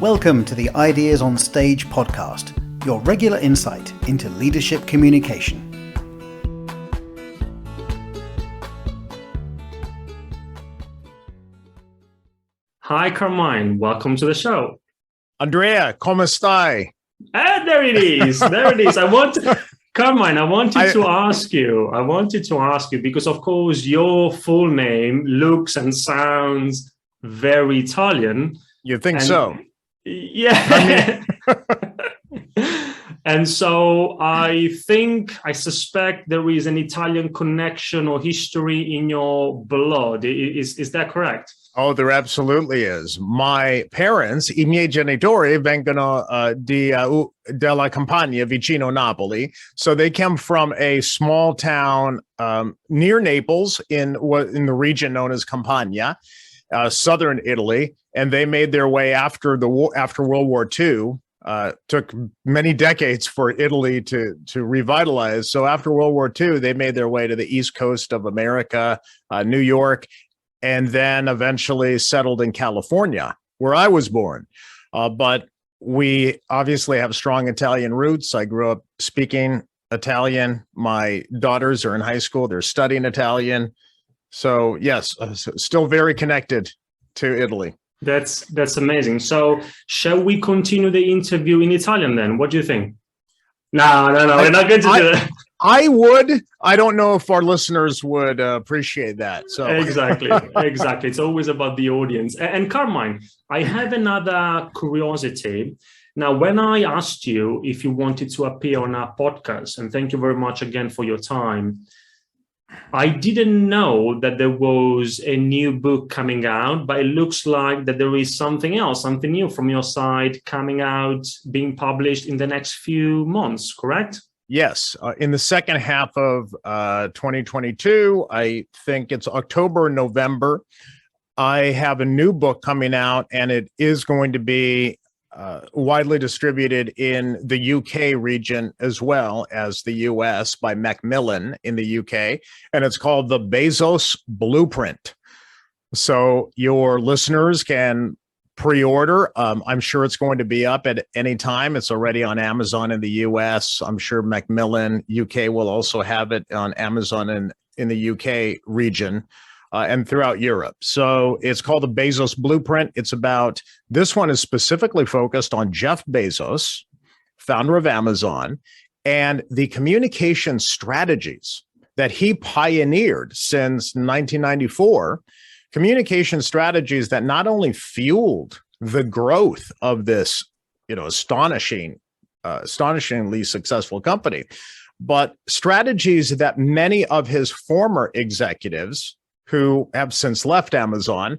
Welcome to the Ideas on Stage podcast, your regular insight into leadership communication. Hi, Carmine. Welcome to the show. Andrea, come stai? There it is. Carmine, I wanted to ask you because, of course, your full name looks and sounds very Italian. You think so? Yeah. And so I suspect there is an Italian connection or history in your blood. Is that correct? Oh, there absolutely is. My parents, I miei genitori, vengono della Campania, vicino Napoli. So they come from a small town near Naples in the region known as Campania, southern Italy, and they made their way after World War II. Took many decades for Italy to revitalize. So after World War II, they made their way to the East Coast of America, New York, and then eventually settled in California, where I was born. But we obviously have strong Italian roots. I grew up speaking Italian. My daughters are in high school. They're studying Italian. So yes, still very connected to Italy. That's amazing. So shall we continue the interview in Italian then? What do you think? No, we're not going to do that. I would. I don't know if our listeners would appreciate that. So Exactly. It's always about the audience. And Carmine, I have another curiosity. Now, when I asked you if you wanted to appear on our podcast, and thank you very much again for your time, I didn't know that there was a new book coming out, but it looks like that there is something else, something new from your side coming out, being published in the next few months, correct? Yes. In the second half of 2022, I think it's October, November, I have a new book coming out, and it is going to be widely distributed in the UK region as well as the US by Macmillan in the UK, and it's called the Bezos Blueprint. So your listeners can pre-order. I'm sure it's going to be up at any time. It's already on Amazon in the US. I'm sure Macmillan UK will also have it on Amazon in the UK region. And throughout Europe. So it's called the Bezos Blueprint. This one is specifically focused on Jeff Bezos, founder of Amazon, and the communication strategies that he pioneered since 1994, communication strategies that not only fueled the growth of this, astonishingly successful company, but strategies that many of his former executives who have since left Amazon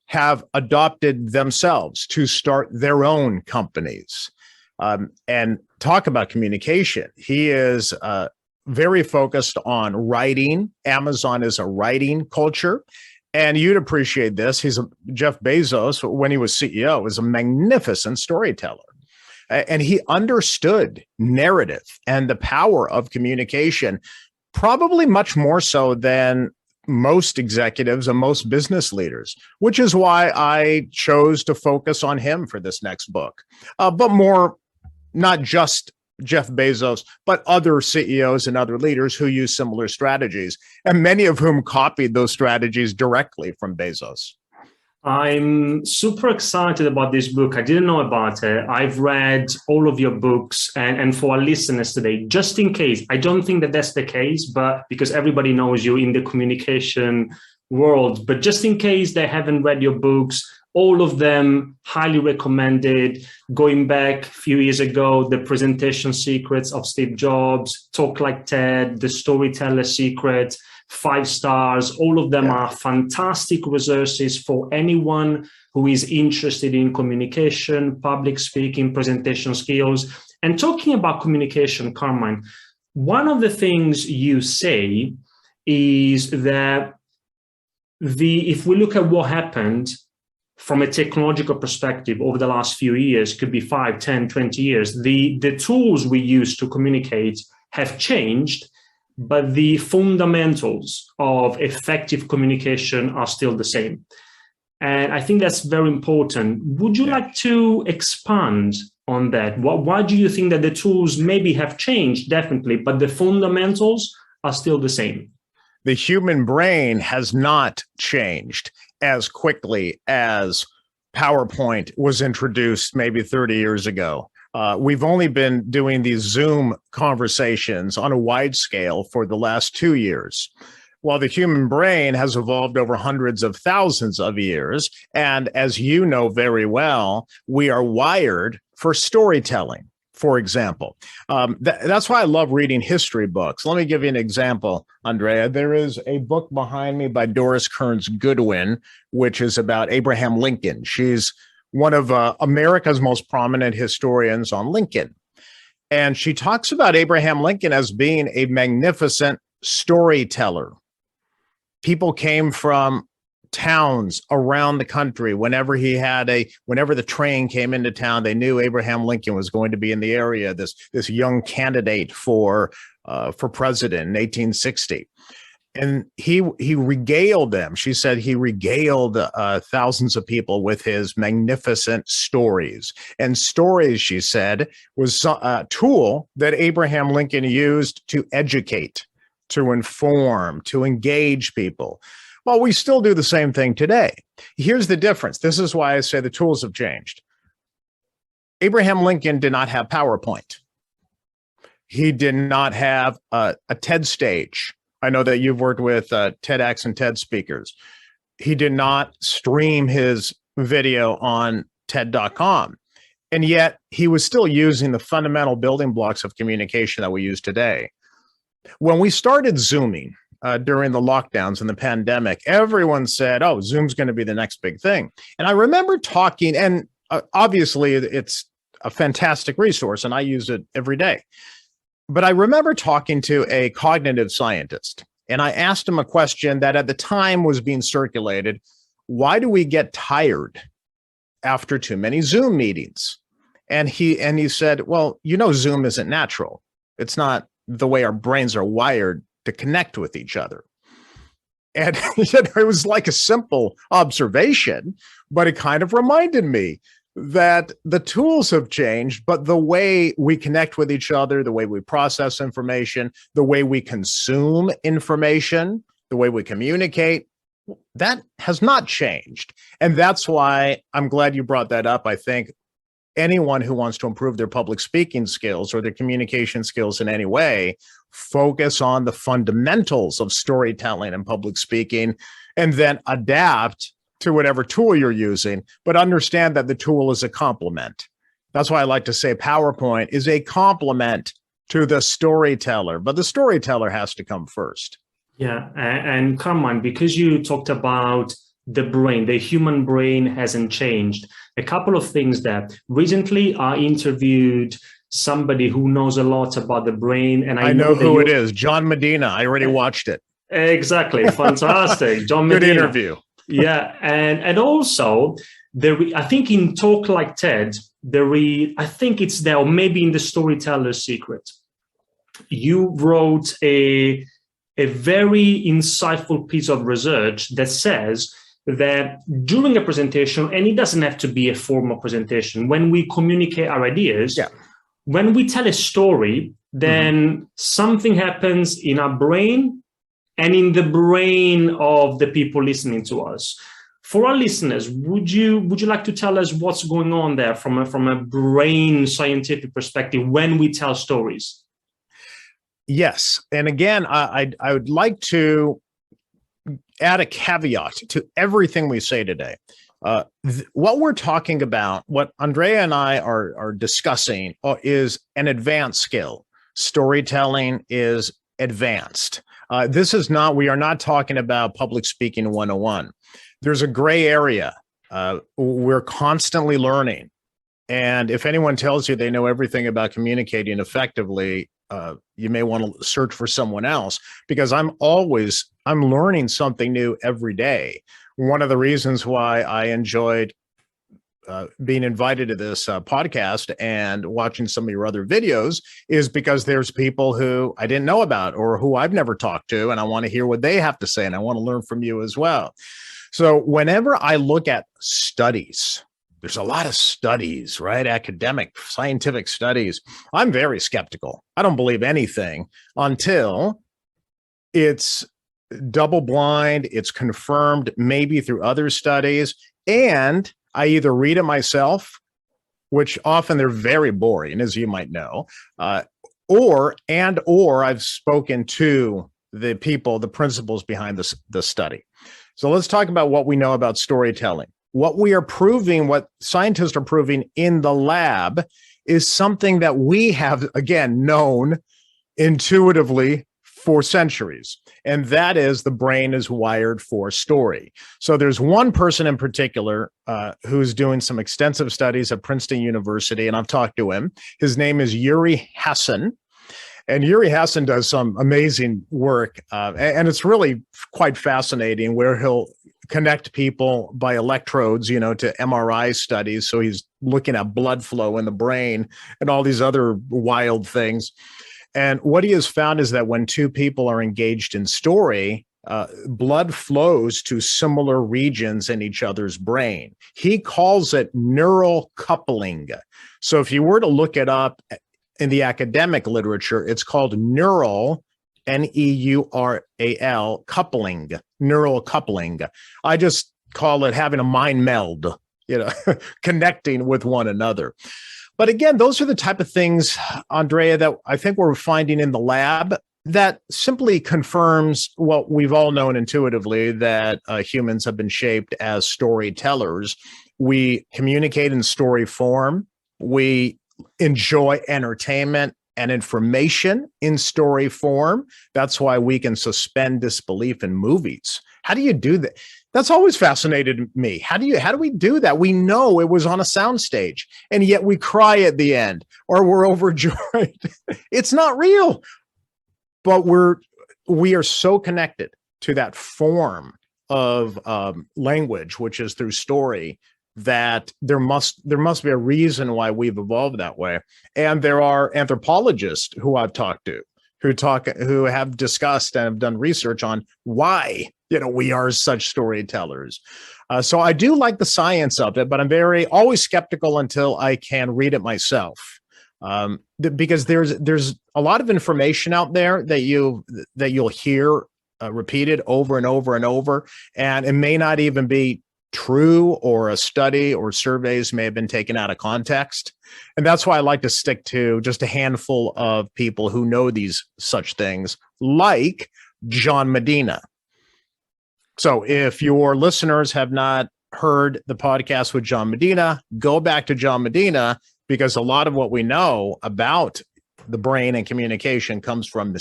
have adopted themselves to start their own companies. And talk about communication. He is very focused on writing. Amazon is a writing culture. And you'd appreciate this. Jeff Bezos, when he was CEO, was a magnificent storyteller. And he understood narrative and the power of communication, probably much more so than most executives and most business leaders, which is why I chose to focus on him for this next book. But more, not just Jeff Bezos, but other CEOs and other leaders who use similar strategies, and many of whom copied those strategies directly from Bezos. I'm super excited about this book. I didn't know about it. I've read all of your books, and for our listeners today, just in case, I don't think that that's the case, but because everybody knows you in the communication world, but just in case they haven't read your books, all of them highly recommended. Going back a few years ago, The Presentation Secrets of Steve Jobs, Talk Like TED, The Storyteller Secret, 5 stars. All of them are fantastic resources for anyone who is interested in communication, public speaking, presentation skills. And talking about communication, Carmine, one of the things you say is that if we look at what happened from a technological perspective over the last few years, could be 5, 10, 20 years, the tools we use to communicate have changed, but the fundamentals of effective communication are still the same. And I think that's very important. Would you like to expand on that? Why do you think that the tools maybe have changed? Definitely, but the fundamentals are still the same. The human brain has not changed as quickly as PowerPoint was introduced maybe 30 years ago. We've only been doing these Zoom conversations on a wide scale for the last 2 years, while the human brain has evolved over hundreds of thousands of years. And as you know very well, we are wired for storytelling, for example. That's why I love reading history books. Let me give you an example, Andrea. There is a book behind me by Doris Kearns Goodwin, which is about Abraham Lincoln. She's one of America's most prominent historians on Lincoln. And she talks about Abraham Lincoln as being a magnificent storyteller. People came from towns around the country. Whenever the train came into town, they knew Abraham Lincoln was going to be in the area, this young candidate for president in 1860. And he regaled them. She said he regaled thousands of people with his magnificent stories. And stories, she said, was a tool that Abraham Lincoln used to educate, to inform, to engage people. Well, we still do the same thing today. Here's the difference. This is why I say the tools have changed. Abraham Lincoln did not have PowerPoint. He did not have a TED stage. I know that you've worked with TEDx and TED speakers. He did not stream his video on TED.com. And yet he was still using the fundamental building blocks of communication that we use today. When we started Zooming during the lockdowns and the pandemic, everyone said, oh, Zoom's going to be the next big thing. And I remember talking, and obviously it's a fantastic resource and I use it every day. But I remember talking to a cognitive scientist, and I asked him a question that at the time was being circulated. Why do we get tired after too many Zoom meetings? And he said, well, Zoom isn't natural. It's not the way our brains are wired to connect with each other. And he said it was like a simple observation, but it kind of reminded me that the tools have changed, but the way we connect with each other, the way we process information, the way we consume information, the way we communicate, that has not changed. And that's why I'm glad you brought that up. I think anyone who wants to improve their public speaking skills or their communication skills in any way, focus on the fundamentals of storytelling and public speaking, and then adapt to whatever tool you're using, but understand that the tool is a complement. That's why I like to say PowerPoint is a complement to the storyteller, but the storyteller has to come first. Yeah, and Carmine, because you talked about the brain, the human brain hasn't changed. A couple of things there. Recently, I interviewed somebody who knows a lot about the brain, and I know who it is. John Medina. I already watched it. Exactly, fantastic. John Medina. Good interview. Yeah, and also I think in Talk Like TED, I think it's there, or maybe in the Storyteller's Secret, you wrote a very insightful piece of research that says that during a presentation, and it doesn't have to be a formal presentation, when we communicate our ideas, when we tell a story, then something happens in our brain and in the brain of the people listening to us. For our listeners, would you like to tell us what's going on there from a brain scientific perspective when we tell stories? Yes. And again, I would like to add a caveat to everything we say today. What we're talking about, what Andrea and I are discussing is an advanced skill. Storytelling is advanced. We are not talking about public speaking 101. There's a gray area. We're constantly learning. And if anyone tells you they know everything about communicating effectively, you may want to search for someone else, because I'm learning something new every day. One of the reasons why I enjoyed being invited to this podcast and watching some of your other videos is because there's people who I didn't know about or who I've never talked to, and I want to hear what they have to say, and I want to learn from you as well. So whenever I look at studies, there's a lot of studies, right? Academic, scientific studies. I'm very skeptical. I don't believe anything until it's double blind, it's confirmed maybe through other studies, and I either read it myself, which often they're very boring, as you might know, or I've spoken to the people, the principles behind the study. So let's talk about what we know about storytelling. What we are proving, what scientists are proving in the lab is something that we have, again, known intuitively for centuries. And that is the brain is wired for story. So there's one person in particular who's doing some extensive studies at Princeton University, and I've talked to him. His name is Uri Hasson. And Uri Hasson does some amazing work, and it's really quite fascinating, where he'll connect people by electrodes, to MRI studies. So he's looking at blood flow in the brain and all these other wild things. And what he has found is that when two people are engaged in story, blood flows to similar regions in each other's brain. He calls it neural coupling. So if you were to look it up in the academic literature, it's called neural, Neural coupling, neural coupling. I just call it having a mind meld, connecting with one another. But again, those are the type of things, Andrea, that I think we're finding in the lab that simply confirms what we've all known intuitively, that humans have been shaped as storytellers. We communicate in story form. We enjoy entertainment and information in story form. That's why we can suspend disbelief in movies. How do you do that? That's always fascinated me. How do we do that? We know it was on a soundstage, and yet we cry at the end, or we're overjoyed. It's not real, but we are so connected to that form of language, which is through story, that there must be a reason why we've evolved that way. And there are anthropologists who I've talked to who have discussed and have done research on why we are such storytellers. So I do like the science of it, but I'm always skeptical until I can read it myself, because there's a lot of information out there that you'll hear repeated over and over and over, and it may not even be true, or a study or surveys may have been taken out of context. And that's why I like to stick to just a handful of people who know these such things, like John Medina. So if your listeners have not heard the podcast with John Medina, go back to John Medina, because a lot of what we know about the brain and communication comes from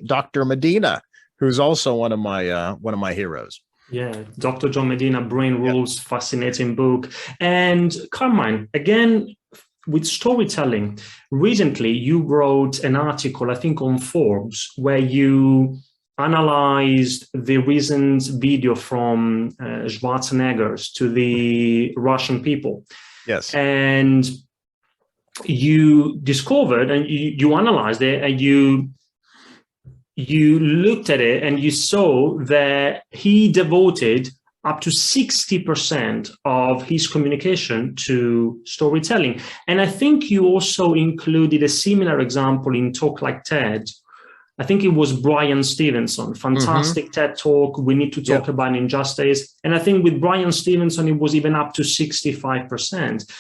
Dr. Medina, who's also one of my heroes. Yeah, Dr. John Medina, Brain Rules, fascinating book. And Carmine, again, with storytelling, recently you wrote an article, I think on Forbes, where you analyzed the recent video from Schwarzenegger's to the Russian people. Yes. And you discovered, and you analyzed it, and you looked at it and you saw that he devoted up to 60% of his communication to storytelling. And I think you also included a similar example in Talk Like TED. I think it was Brian Stevenson, fantastic TED Talk. We need to talk about injustice. And I think with Brian Stevenson, it was even up to 65%.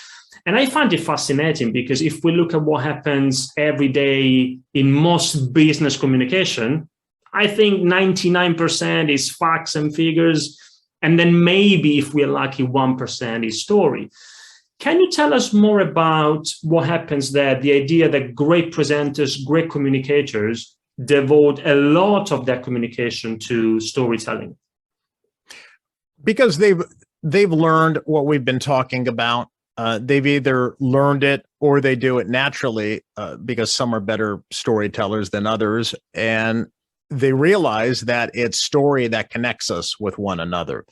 And I find it fascinating, because if we look at what happens every day in most business communication, I think 99% is facts and figures. And then maybe, if we're lucky, 1% is story. Can you tell us more about what happens there? The idea that great presenters, great communicators devote a lot of their communication to storytelling. Because they've learned what we've been talking about. They've either learned it or they do it naturally, because some are better storytellers than others. And they realize that it's story that connects us with one another,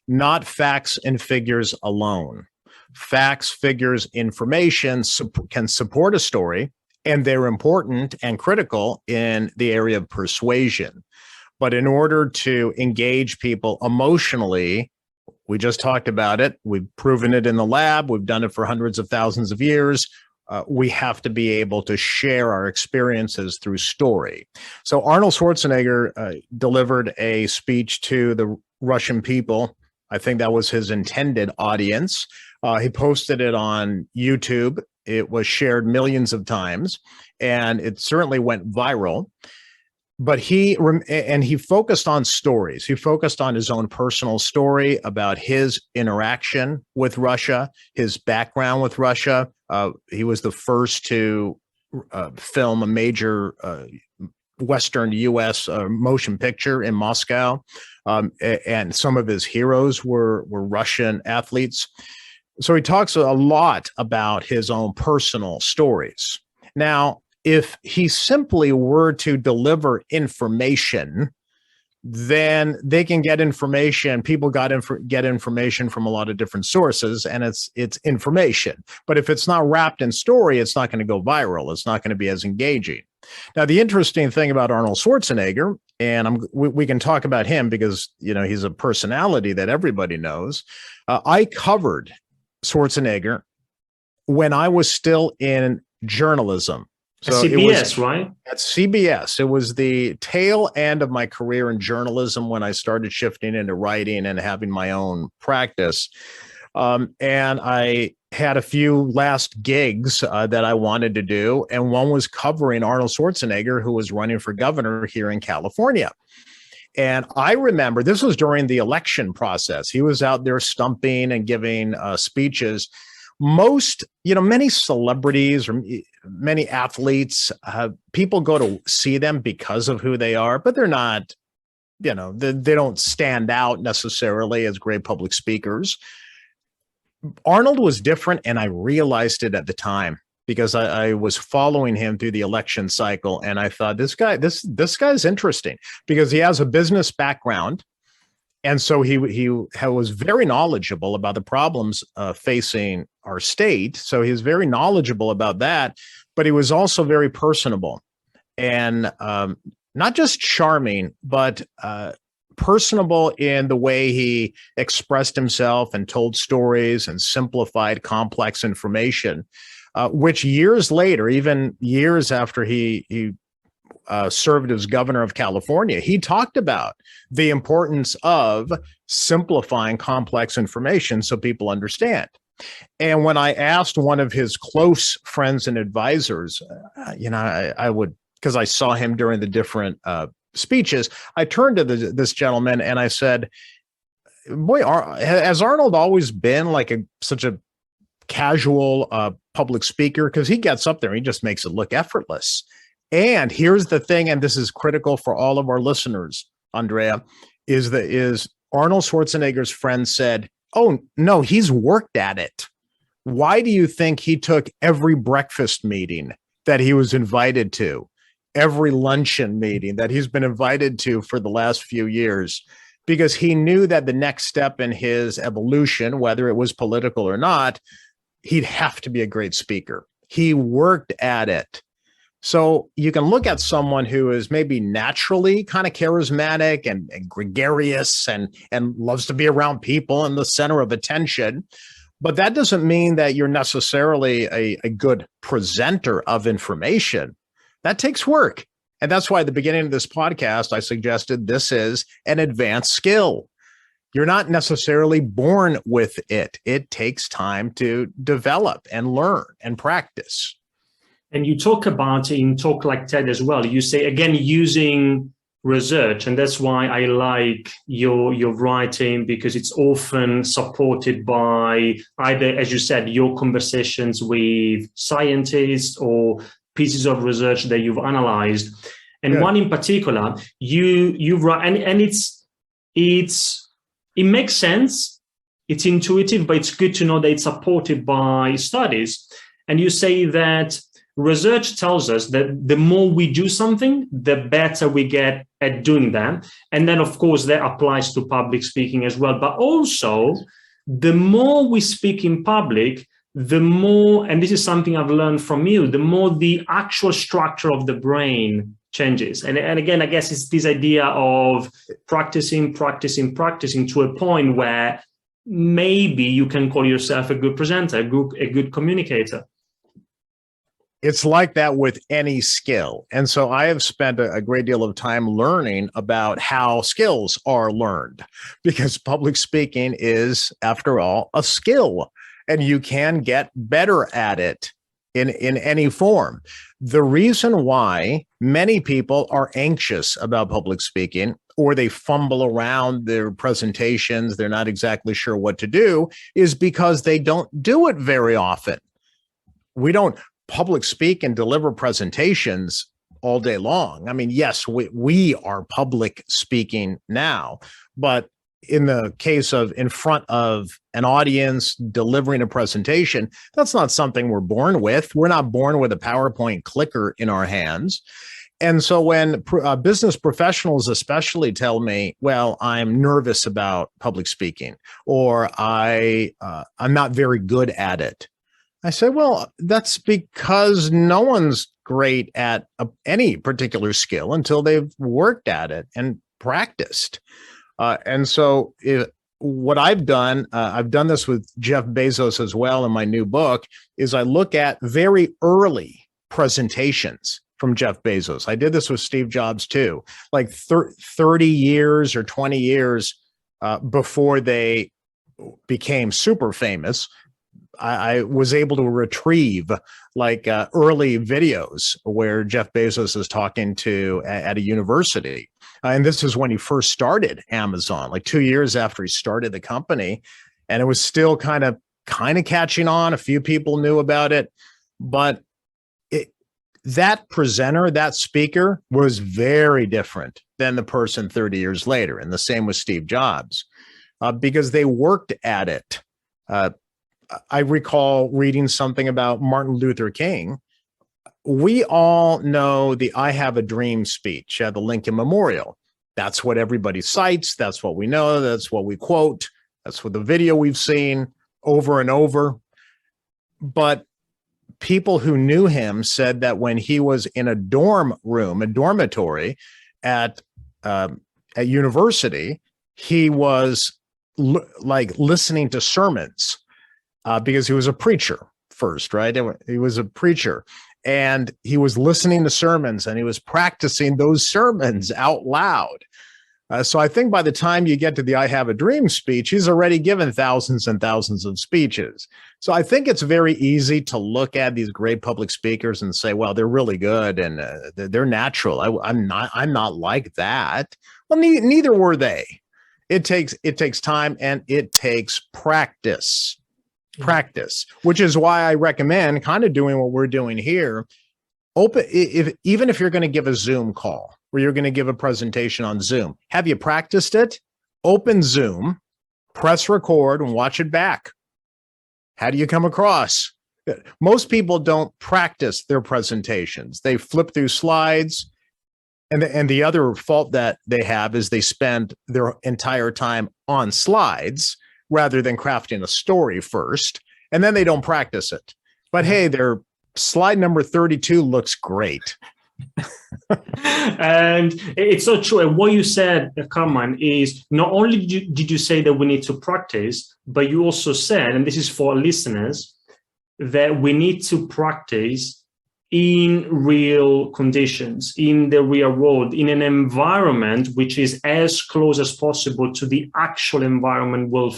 not facts and figures alone. Facts, figures, information can support a story, and they're important and critical in the area of persuasion. But in order to engage people emotionally We just talked about it. We've proven it in the lab. We've done it for hundreds of thousands of years. We have to be able to share our experiences through story. So Arnold Schwarzenegger delivered a speech to the Russian people. I think that was his intended audience. He posted it on YouTube. It was shared millions of times, and it certainly went viral. But he focused on stories. He focused on his own personal story about his interaction with Russia, his background with Russia. He was the first to film a major Western U.S. Motion picture in Moscow, and some of his heroes were Russian athletes. So he talks a lot about his own personal stories. Now, if he simply were to deliver information, then they can get information. People get information from a lot of different sources, and it's information. But if it's not wrapped in story, it's not going to go viral. It's not going to be as engaging. Now, the interesting thing about Arnold Schwarzenegger, and we can talk about him because he's a personality that everybody knows. I covered Schwarzenegger when I was still in journalism. So CBS, right? At CBS. It was the tail end of my career in journalism when I started shifting into writing and having my own practice. And I had a few last gigs that I wanted to do. And one was covering Arnold Schwarzenegger, who was running for governor here in California. And I remember this was during the election process. He was out there stumping and giving speeches. Many celebrities or many athletes, people go to see them because of who they are, but they're not, they don't stand out necessarily as great public speakers. Arnold was different, and I realized it at the time because I was following him through the election cycle, and I thought this guy's interesting because he has a business background. And so he was very knowledgeable about the problems facing our state. So he was very knowledgeable about that, but he was also very personable and not just charming, but personable in the way he expressed himself and told stories and simplified complex information, which years later, even years after he served as governor of California, he talked about the importance of simplifying complex information so people understand. And when I asked one of his close friends and advisors, I would, because I saw him during the different speeches, I turned to this gentleman and I said, boy, has Arnold always been like such a casual public speaker? Because he gets up there and he just makes it look effortless. And here's the thing, and this is critical for all of our listeners, Andrea, is Arnold Schwarzenegger's friend said, "Oh, no, he's worked at it. Why do you think he took every breakfast meeting that he was invited to, every luncheon meeting that he's been invited to for the last few years? Because he knew that the next step in his evolution, whether it was political or not, he'd have to be a great speaker. He worked at it." So you can look at someone who is maybe naturally kind of charismatic and gregarious and loves to be around people and the center of attention, but that doesn't mean that you're necessarily a good presenter of information. That takes work. And that's why at the beginning of this podcast, I suggested this is an advanced skill. You're not necessarily born with it. It takes time to develop and learn and practice. And you talk about it in Talk Like TED as well. You say, again, using research. And that's why I like your writing, because it's often supported by either, as you said, your conversations with scientists or pieces of research that you've analyzed. And one in particular, you write, and it makes sense. It's intuitive, but it's good to know that it's supported by studies. And you say that research tells us that the more we do something, the better we get at doing that. And then, of course, that applies to public speaking as well. But also, the more we speak in public, the more, and this is something I've learned from you, the more the actual structure of the brain changes. And again, I guess it's this idea of practicing to a point where maybe you can call yourself a good presenter, a good communicator. It's like that with any skill. And so I have spent a great deal of time learning about how skills are learned, because public speaking is, after all, a skill, and you can get better at it in any form. The reason why many people are anxious about public speaking, or they fumble around their presentations, they're not exactly sure what to do, is because they don't do it very often. We don't public speak and deliver presentations all day long. I mean, yes, we are public speaking now, but in the case of in front of an audience delivering a presentation, that's not something we're born with. We're not born with a PowerPoint clicker in our hands. And so when business professionals especially tell me, well, I'm nervous about public speaking, or I'm not very good at it, I say, well, that's because no one's great at any particular skill until they've worked at it and practiced. And so what I've done this with Jeff Bezos as well in my new book, is I look at very early presentations from Jeff Bezos. I did this with Steve Jobs too, like 30 years or 20 years before they became super famous. I was able to retrieve like early videos where Jeff Bezos is talking to at a university. And this is when he first started Amazon, like 2 years after he started the company. And it was still kind of catching on. A few people knew about it, but that presenter, that speaker was very different than the person 30 years later. And the same with Steve Jobs, because they worked at it. I recall reading something about Martin Luther King. We all know the I Have a Dream speech at the Lincoln Memorial. That's what everybody cites. That's what we know. That's what we quote. That's what the video we've seen over and over. But people who knew him said that when he was in a dorm room, a dormitory at university, he was like listening to sermons. Because he was a preacher first, right? He was a preacher, and he was listening to sermons, and he was practicing those sermons out loud. So I think by the time you get to the I Have a Dream speech, he's already given thousands and thousands of speeches. So I think it's very easy to look at these great public speakers and say, well, they're really good and they're natural. I'm not like that. Well, neither were they. It takes time, and it takes practice, which is why I recommend kind of doing what we're doing here. Even if you're going to give a Zoom call, or you're going to give a presentation on Zoom, have you practiced it? Open Zoom, press record, and watch it back. How do you come across? Most people don't practice their presentations. They flip through slides, and the other fault that they have is they spend their entire time on slides rather than crafting a story first, and then they don't practice it. But hey, their slide number 32 looks great. And it's so true. And what you said, Carmine, is not only did you say that we need to practice, but you also said, and this is for listeners, that we need to practice in real conditions, in the real world, in an environment which is as close as possible to the actual environment we'll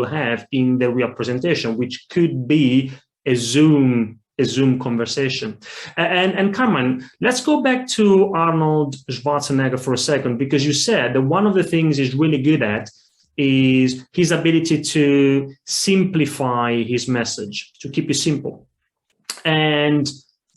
have in the real presentation, which could be a Zoom conversation. And Carmine, let's go back to Arnold Schwarzenegger for a second, because you said that one of the things he's really good at is his ability to simplify his message, to keep it simple. And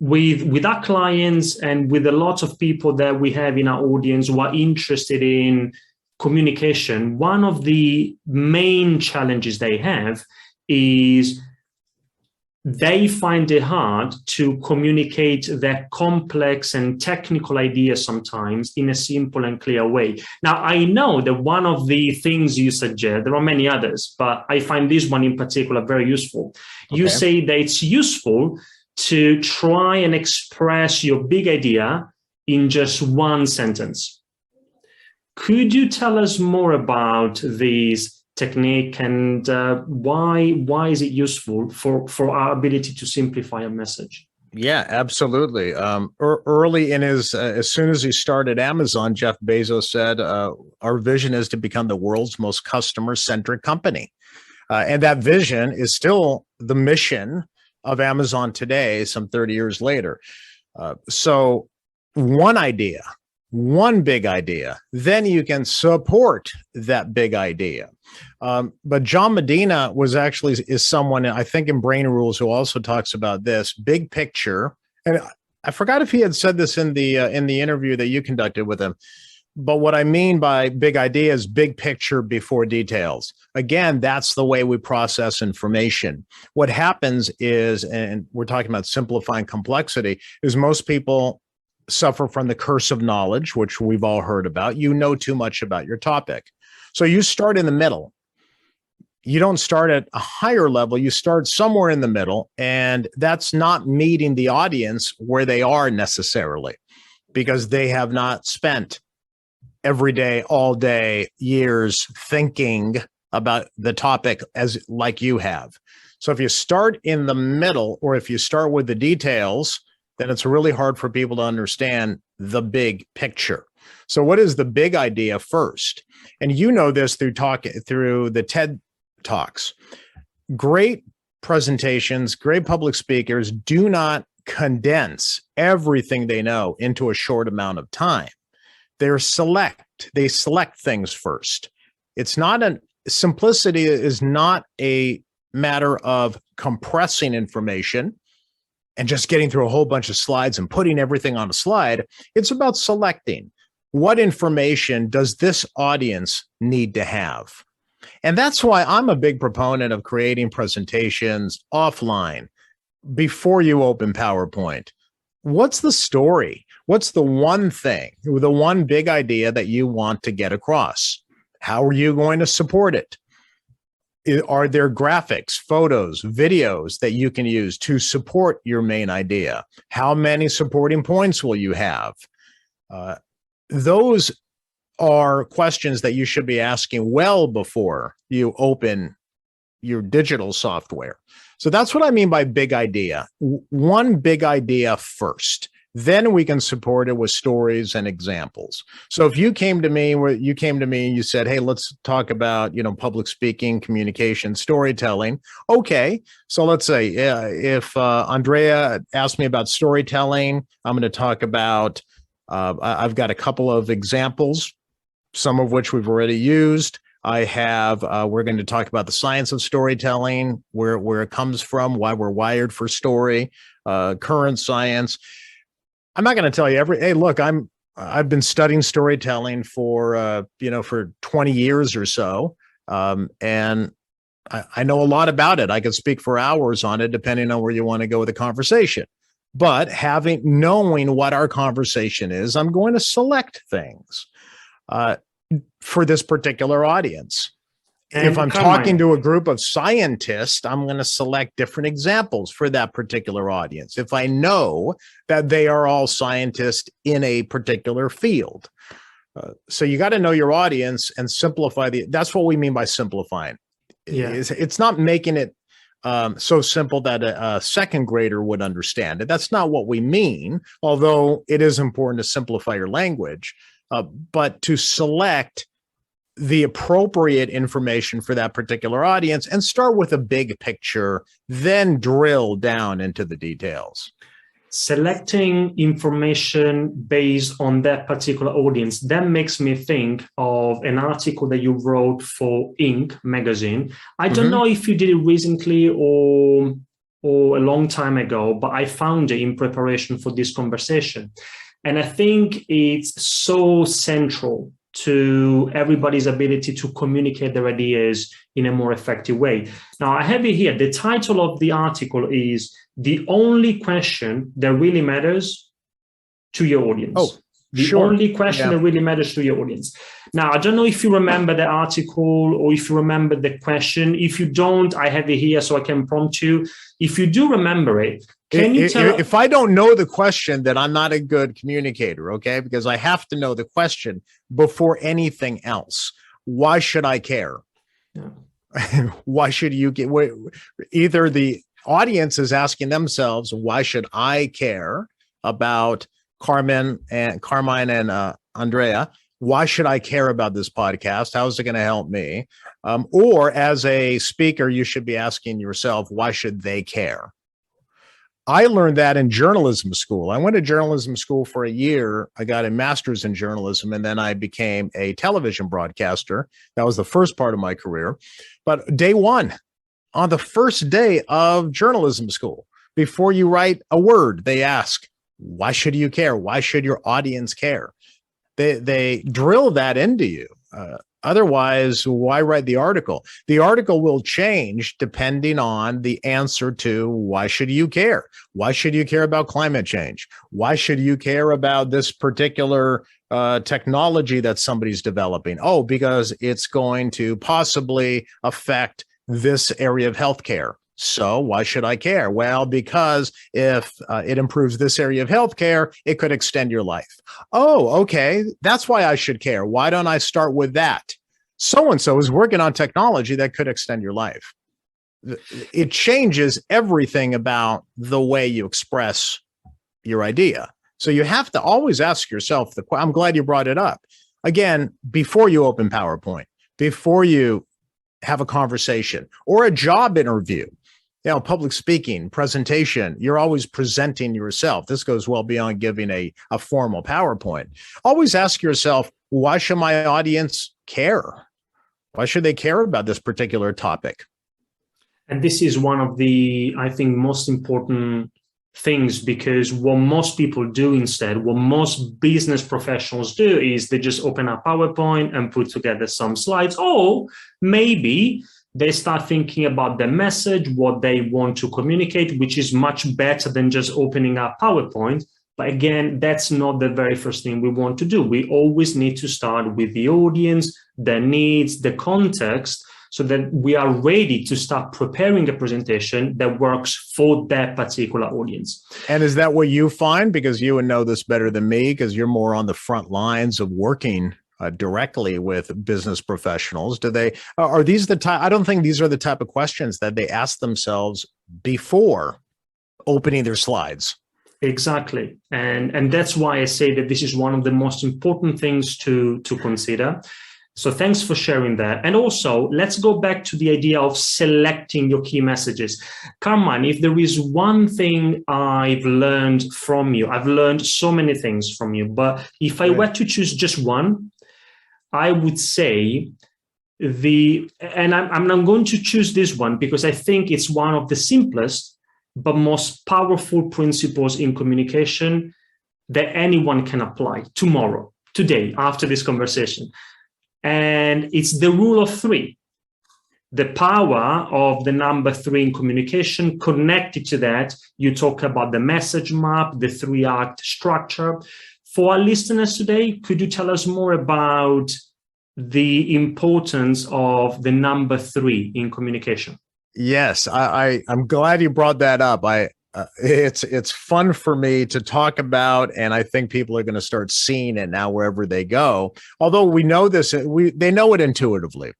with our clients and with a lot of people that we have in our audience who are interested in communication, one of the main challenges they have is they find it hard to communicate their complex and technical ideas sometimes in a simple and clear way. Now, I know that one of the things you suggest, there are many others, but I find this one in particular very useful. Okay. You say that it's useful to try and express your big idea in just one sentence. Could you tell us more about these technique, and why is it useful for our ability to simplify a message? Yeah, absolutely. Early in his, as soon as he started Amazon, Jeff Bezos said, our vision is to become the world's most customer-centric company. And that vision is still the mission of Amazon today, some 30 years later. So one idea, one big idea, then you can support that big idea. But John Medina is someone, I think, in Brain Rules, who also talks about this big picture. And I forgot if he had said this in the interview that you conducted with him. But what I mean by big idea is big picture before details. Again, that's the way we process information. What happens is, and we're talking about simplifying complexity, is most people suffer from the curse of knowledge, which we've all heard about. You know too much about your topic. So you start in the middle. You don't start at a higher level. You start somewhere in the middle, and that's not meeting the audience where they are necessarily, because they have not spent every day, all day, years thinking about the topic like you have. So if you start in the middle, or if you start with the details, then it's really hard for people to understand the big picture. So what is the big idea first? And you know this through the TED Talks. Great presentations, great public speakers do not condense everything they know into a short amount of time. They select things first. Simplicity is not a matter of compressing information and just getting through a whole bunch of slides and putting everything on a slide. It's about selecting what information does this audience need to have. And that's why I'm a big proponent of creating presentations offline before you open PowerPoint. What's the story? What's the one thing, the one big idea that you want to get across? How are you going to support it? Are there graphics, photos, videos that you can use to support your main idea? How many supporting points will you have? Those are questions that you should be asking well before you open your digital software. So that's what I mean by big idea. One big idea first. Then we can support it with stories and examples. So if you came to me and you said, hey, let's talk about, public speaking, communication, storytelling. Okay. So let's say if Andrea asked me about storytelling, I'm going to talk about, I've got a couple of examples, some of which we've already used. We're going to talk about the science of storytelling, where it comes from, why we're wired for story, current science. I'm not going to tell you hey, look, I've been studying storytelling for 20 years or so. And I know a lot about it. I could speak for hours on it, depending on where you want to go with the conversation. But knowing what our conversation is, I'm going to select things for this particular audience. And if I'm talking to a group of scientists, I'm going to select different examples for that particular audience, if I know that they are all scientists in a particular field. So you got to know your audience and simplify that's what we mean by simplifying. Yeah. It's not making it so simple that a second grader would understand it. That's not what we mean, although it is important to simplify your language, but to select the appropriate information for that particular audience and start with a big picture, then drill down into the details. Selecting information based on that particular audience, that makes me think of an article that you wrote for Inc. magazine. I don't know if you did it recently or a long time ago, but I found it in preparation for this conversation. And I think it's so central to everybody's ability to communicate their ideas in a more effective way. Now, I have it here. The title of the article is "The Only Question That Really Matters to Your Audience." Oh, the only question that really matters to your audience. Now, I don't know if you remember the article or if you remember the question. If you don't, I have it here so I can prompt you. If you do remember it, can you tell? If I don't know the question, then I'm not a good communicator, okay? Because I have to know the question before anything else. Why should I care? Yeah. Why should you get, either the audience is asking themselves, why should I care about Carmine and Andrea? Why should I care about this podcast? How is it going to help me? Or as a speaker, you should be asking yourself, why should they care? I learned that in journalism school. I went to journalism school for a year. I got a master's in journalism, and then I became a television broadcaster. That was the first part of my career. But day one, on the first day of journalism school, before you write a word, they ask, why should you care? Why should your audience care? They drill that into you. Otherwise, why write the article? The article will change depending on the answer to why should you care? Why should you care about climate change? Why should you care about this particular technology that somebody's developing? Oh, because it's going to possibly affect this area of healthcare. So why should I care? Well, because if it improves this area of healthcare, it could extend your life. Oh, okay. That's why I should care. Why don't I start with that? So-and-so is working on technology that could extend your life. It changes everything about the way you express your idea. So you have to always ask yourself, I'm glad you brought it up. Again, before you open PowerPoint, before you have a conversation or a job interview, public speaking, presentation, you're always presenting yourself. This goes well beyond giving a formal PowerPoint. Always ask yourself, why should my audience care? Why should they care about this particular topic? And this is one of the, I think, most important things, because what most people do instead, what most business professionals do, is they just open up PowerPoint and put together some slides. Or maybe they start thinking about the message, what they want to communicate, which is much better than just opening up PowerPoint. But again, that's not the very first thing we want to do. We always need to start with the audience, their needs, the context, so that we are ready to start preparing a presentation that works for that particular audience. And is that what you find? Because you would know this better than me, because you're more on the front lines of working directly with business professionals. Are these the type? I don't think these are the type of questions that they ask themselves before opening their slides. Exactly. And that's why I say that this is one of the most important things to consider. So thanks for sharing that. And also, let's go back to the idea of selecting your key messages. Carmine, if there is one thing I've learned from you, I've learned so many things from you, but if I were to choose just one, I would say I'm going to choose this one because I think it's one of the simplest but most powerful principles in communication that anyone can apply tomorrow, today, after this conversation. And it's the rule of three. The power of the number three in communication. Connected to that, you talk about the message map, the 3-act structure. For our listeners today, could you tell us more about the importance of the number three in communication? Yes, I'm glad you brought that up. It's fun for me to talk about, and I think people are going to start seeing it now wherever they go. Although we know this, they know it intuitively.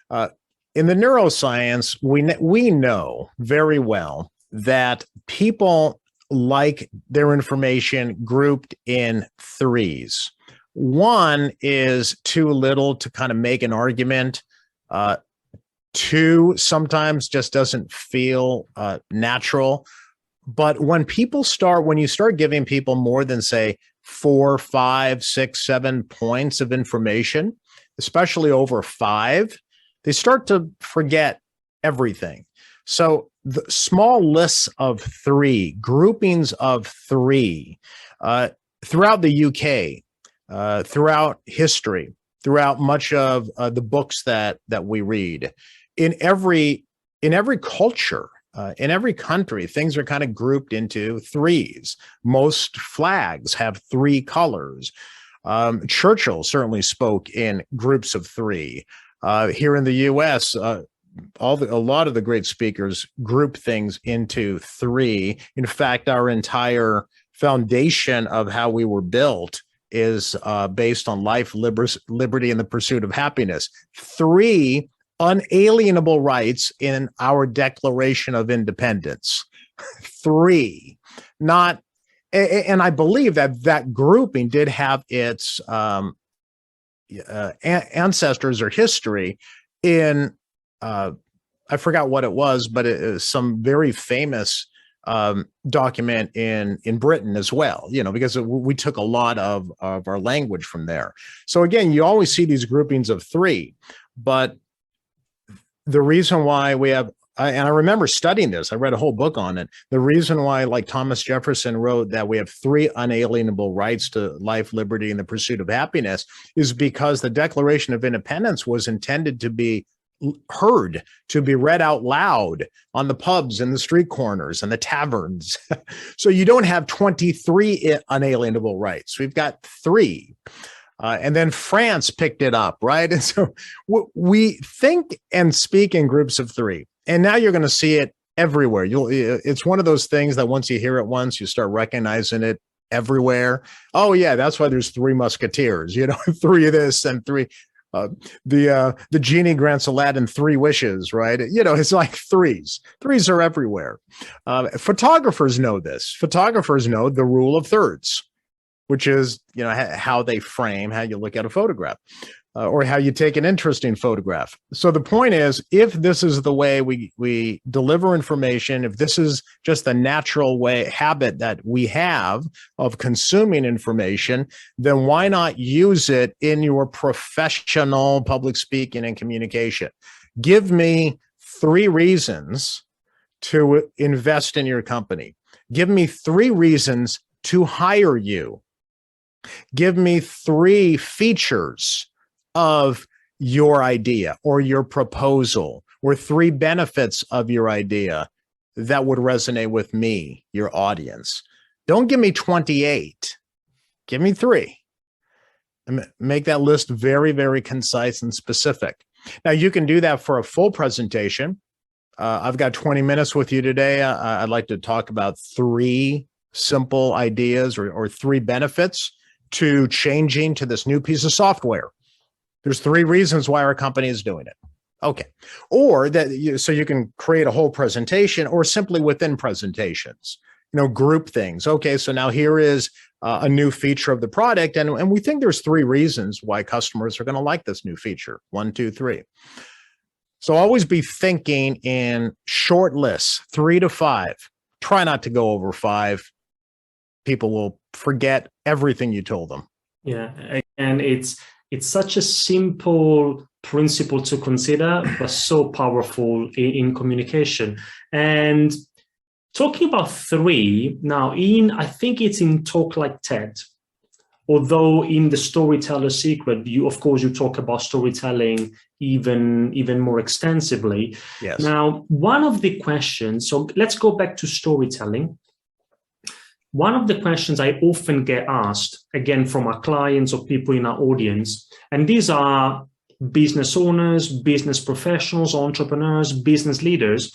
In the neuroscience, we know very well that people like their information grouped in threes. One is too little to kind of make an argument. Two sometimes just doesn't feel natural. But when you start giving people more than, say, 4, 5, 6, 7 points of information, especially over 5, they start to forget everything. So the small lists of 3, groupings of 3, throughout the UK, throughout history, throughout much of the books that we read, in every culture, in every country, things are kind of grouped into 3s. Most flags have 3 colors. Churchill certainly spoke in groups of 3. Here in the U.S., a lot of the great speakers group things into 3. In fact, our entire foundation of how we were built is based on life, liberty, and the pursuit of happiness. 3 unalienable rights in our Declaration of Independence. 3, not, and I believe that grouping did have its ancestors or history in, I forgot what it was, but it is some very famous document in Britain as well, because we took a lot of our language from there. So again, you always see these groupings of 3, but the reason why we have, and I remember studying this, I read a whole book on it. The reason why, like Thomas Jefferson wrote, that we have 3 unalienable rights to life, liberty, and the pursuit of happiness is because the Declaration of Independence was intended to be heard, to be read out loud on the pubs and the street corners and the taverns. So you don't have 23 unalienable rights. We've got 3. And then France picked it up, right? And so we think and speak in groups of 3. And now you're going to see it everywhere. It's one of those things that once you hear it once, you start recognizing it everywhere. Oh yeah, that's why there's 3 musketeers, 3 of this and 3. The genie grants Aladdin 3 wishes, right? It's like 3s. 3s are everywhere. Photographers know this. Photographers know the rule of thirds, which is, how they frame, how you look at a photograph, or how you take an interesting photograph. So the point is, if this is the way we deliver information, if this is just the natural habit that we have of consuming information, then why not use it in your professional public speaking and communication? Give me 3 reasons to invest in your company. Give me 3 reasons to hire you. Give me 3 features of your idea or your proposal, or 3 benefits of your idea that would resonate with me, your audience. Don't give me 28. Give me 3. And make that list very, very concise and specific. Now, you can do that for a full presentation. I've got 20 minutes with you today. I'd like to talk about 3 simple ideas or 3 benefits to changing to this new piece of software. There's 3 reasons why our company is doing it. Okay. Or so you can create a whole presentation, or simply within presentations, group things. Okay. So now here is a new feature of the product. And we think there's 3 reasons why customers are going to like this new feature. 1, 2, 3. So always be thinking in short lists, 3 to 5. Try not to go over 5. People will forget everything you told them. Yeah. And it's such a simple principle to consider, but so powerful in communication. And talking about 3, now I think it's in Talk Like TED, although in the Storyteller Secret, you talk about storytelling even more extensively. Yes. Now, one of the questions, so let's go back to storytelling. One of the questions I often get asked, again, from our clients or people in our audience, and these are business owners, business professionals, entrepreneurs, business leaders,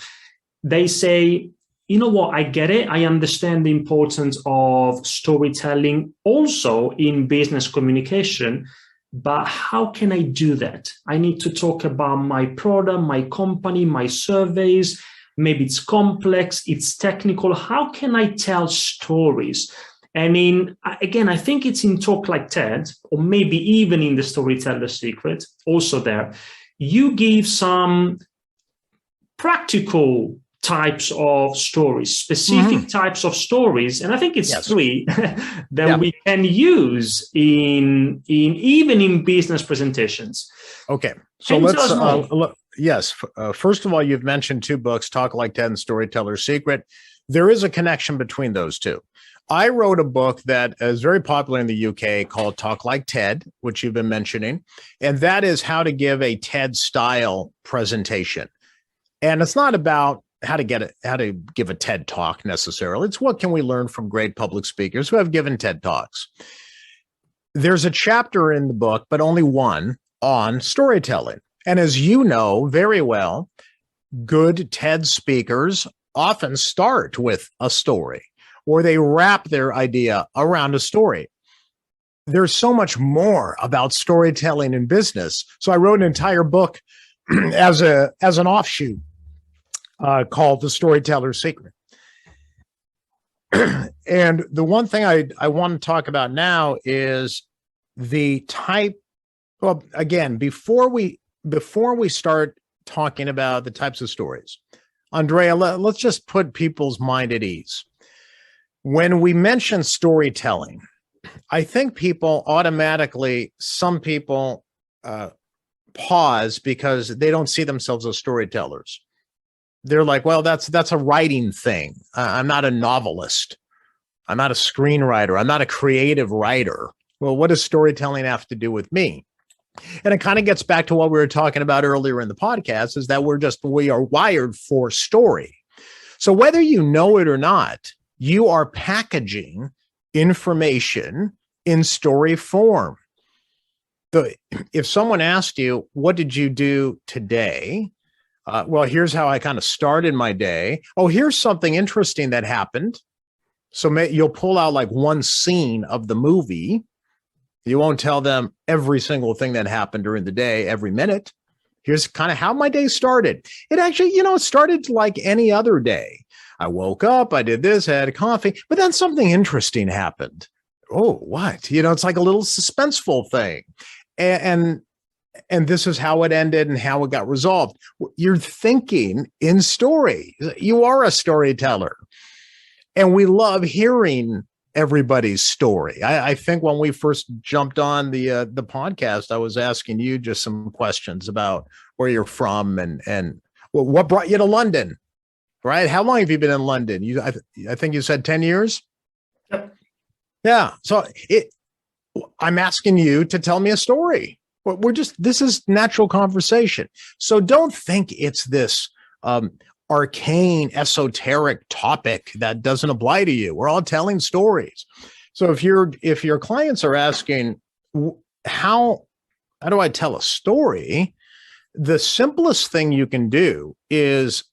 they say, you know what, I get it. I understand the importance of storytelling also in business communication, but how can I do that? I need to talk about my product, my company, my surveys. Maybe it's complex, it's technical. How can I tell stories? And I think it's in Talk Like TED, or maybe even in the Storyteller Secret, also there, you give some practical types of stories, specific types of stories. And I think it's 3 that we can use in even in business presentations. Okay. So let's look. Yes. First of all, you've mentioned 2 books, Talk Like TED and Storyteller Secret. There is a connection between those 2. I wrote a book that is very popular in the UK called Talk Like TED, which you've been mentioning. And that is how to give a TED style presentation. And it's not about how to give a TED talk necessarily. It's what can we learn from great public speakers who have given TED talks. There's a chapter in the book, but only one, on storytelling. And as you know very well, good TED speakers often start with a story, or they wrap their idea around a story. There's so much more about storytelling in business. So I wrote an entire book as an offshoot called The Storyteller's Secret. And the one thing I want to talk about now is the type. Well, again, before we start talking about the types of stories, Andrea, let's just put people's mind at ease. When we mention storytelling, I think people automatically, some people pause because they don't see themselves as storytellers. They're like, well, that's a writing thing. I'm not a novelist. I'm not a screenwriter. I'm not a creative writer. Well, what does storytelling have to do with me? And it kind of gets back to what we were talking about earlier in the podcast, is that we are wired for story. So whether you know it or not, you are packaging information in story form. If someone asked you, what did you do today? Well, here's how I kind of started my day. Oh, here's something interesting that happened. So you'll pull out like one scene of the movie. You won't tell them every single thing that happened during the day, every minute. Here's kind of how my day started. It actually, it started like any other day. I woke up, I did this, I had a coffee, but then something interesting happened. Oh, what? It's like a little suspenseful thing. And this is how it ended and how it got resolved. You're thinking in story. You are a storyteller. And we love hearing everybody's story. I think when we first jumped on the podcast, I was asking you just some questions about where you're from and what brought you to London, right? How long have you been in London? I think you said 10 years. Yep. Yeah. So I'm asking you to tell me a story. This is natural conversation. So don't think it's this arcane, esoteric topic that doesn't apply to you. We're all telling stories. So if your clients are asking, how do I tell a story? The simplest thing you can do is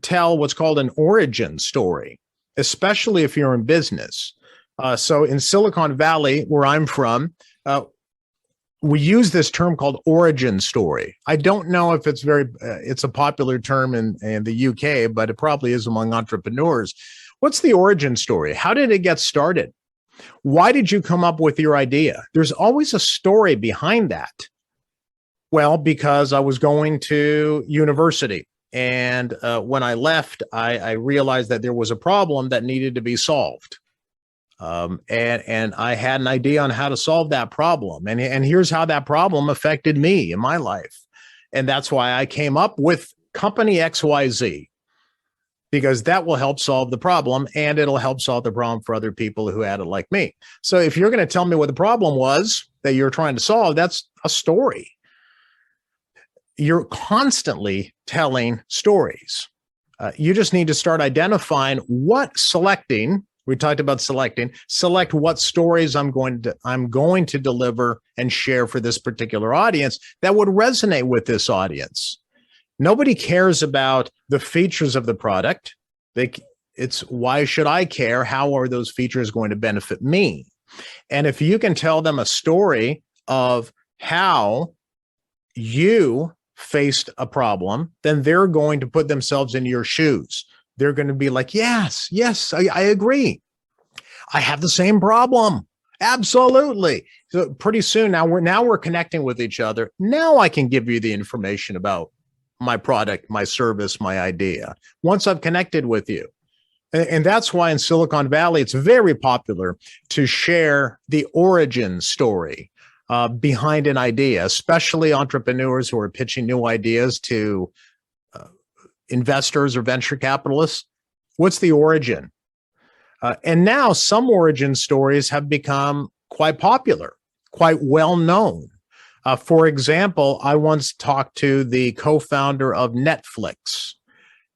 tell what's called an origin story, especially if you're in business. So in Silicon Valley, where I'm from, we use this term called origin story. I don't know if it's a popular term in the UK, but it probably is among entrepreneurs. What's the origin story? How did it get started? Why did you come up with your idea? There's always a story behind that. Well, because I was going to university, and when I left, I realized that there was a problem that needed to be solved. And I had an idea on how to solve that problem. And here's how that problem affected me in my life. And that's why I came up with company XYZ, because that will help solve the problem, and it'll help solve the problem for other people who had it like me. So if you're going to tell me what the problem was that you're trying to solve, that's a story. You're constantly telling stories. You just need to start identifying we talked about select what stories I'm going to deliver and share for this particular audience that would resonate with this audience. Nobody cares about the features of the product. It's why should I care? How are those features going to benefit me? And if you can tell them a story of how you faced a problem, then they're going to put themselves in your shoes. They're going to be like, yes, I agree. I have the same problem. Absolutely. So pretty soon now we're connecting with each other. Now I can give you the information about my product, my service, my idea, once I've connected with you. And that's why in Silicon Valley, it's very popular to share the origin story behind an idea, especially entrepreneurs who are pitching new ideas to investors or venture capitalists. What's the origin? And now some origin stories have become quite popular, quite well known. For example, I once talked to the co-founder of Netflix.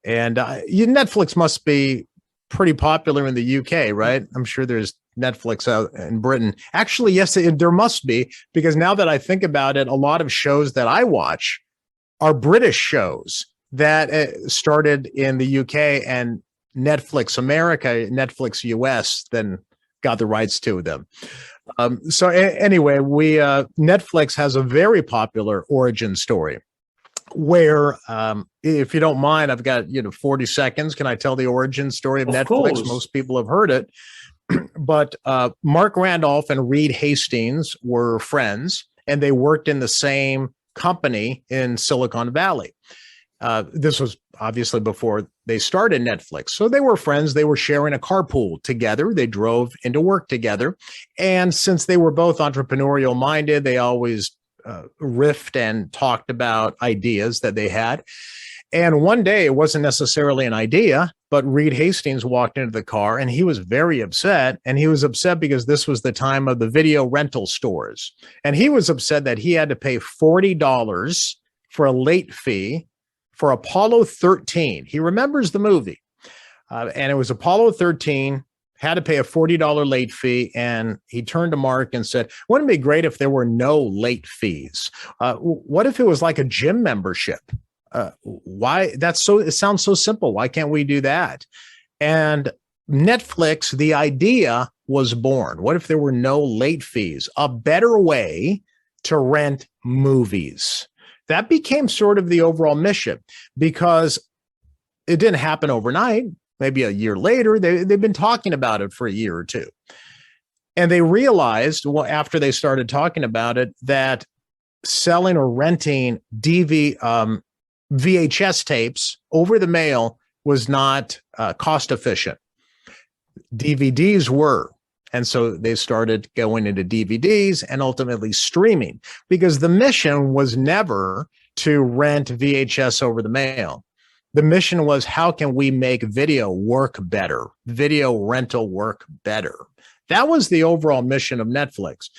And Netflix must be pretty popular in the UK, right? I'm sure there's Netflix out in Britain. Actually, yes, there must be, because now that I think about it, a lot of shows that I watch are British shows that started in the UK, and Netflix America, Netflix US, then got the rights to them. So anyway, Netflix has a very popular origin story. where, if you don't mind, I've got 40 seconds. Can I tell the origin story of Of Netflix? course. Most people have heard it, but Mark Randolph and Reed Hastings were friends, and they worked in the same company in Silicon Valley. This was obviously before they started Netflix. So they were friends. They were sharing a carpool together. They drove into work together. And since they were both entrepreneurial minded, they always riffed and talked about ideas that they had. And one day, it wasn't necessarily an idea, but Reed Hastings walked into the car and he was very upset. And he was upset because this was the time of the video rental stores. And he was upset that he had to pay $40 for a late fee for Apollo 13. He remembers the movie. And it was Apollo 13, had to pay a $40 late fee. And he turned to Mark and said, wouldn't it be great if there were no late fees? What if it was like a gym membership? Why? It sounds so simple. Why can't we do that? And Netflix, the idea was born. What if there were no late fees? A better way to rent movies. That became sort of the overall mission, because it didn't happen overnight. Maybe a year later, they've been talking about it for a year or two. And they realized, well, after they started talking about it, that selling or renting VHS tapes over the mail was not cost efficient. DVDs were. And so they started going into DVDs and ultimately streaming, because the mission was never to rent VHS over the mail. The mission was, how can we make video work better? Video rental work better. That was the overall mission of Netflix.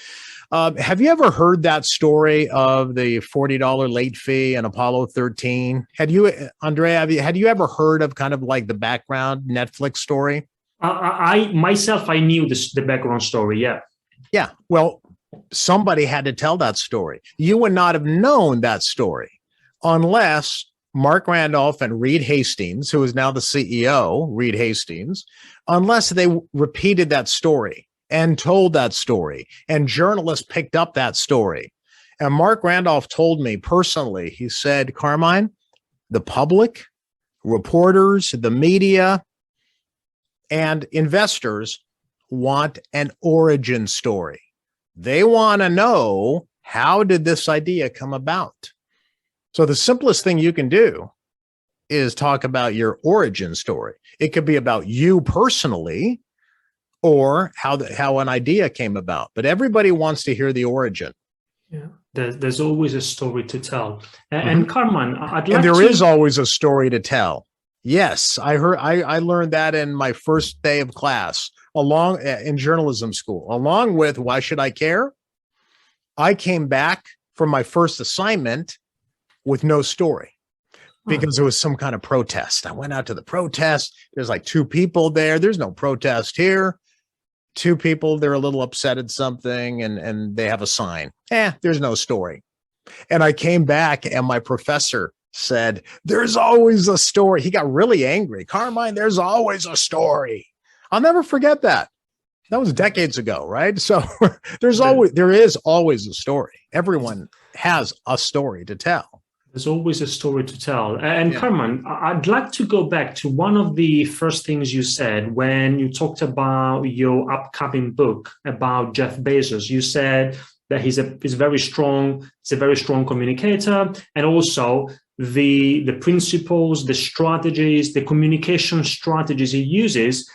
Have you ever heard that story of the $40 late fee and Apollo 13? Andrea, had you ever heard of kind of like the background Netflix story? I knew the background story. Yeah. Yeah. Well, somebody had to tell that story. You would not have known that story unless Mark Randolph and Reed Hastings, who is now the CEO, Reed Hastings, unless they repeated that story and told that story, and journalists picked up that story. And Mark Randolph told me personally, he said, Carmine, the public, reporters, the media, and investors want an origin story. They want to know, how did this idea come about? So the simplest thing you can do is talk about your origin story. It could be about you personally, or how an idea came about. But everybody wants to hear the origin. Yeah, there's always a story to tell. And Carmine, and there is always a story to tell. Yes, I learned that in my first day of class, in journalism school. Along with Why Should I Care? I came back from my first assignment with no story, because there was some kind of protest. I went out to the protest. There's like 2 people there. There's no protest here. 2 people, they're a little upset at something, and they have a sign. There's no story. And I came back, and my professor said, there's always a story. He got really angry. Carmine, there's always a story. I'll never forget that. That was decades ago, right? So there is always a story. Everyone has a story to tell. There's always a story to tell. And Carmine, I'd like to go back to one of the first things you said when you talked about your upcoming book about Jeff Bezos. You said that he's a very strong communicator, and also the principles, the strategies, the communication strategies he uses.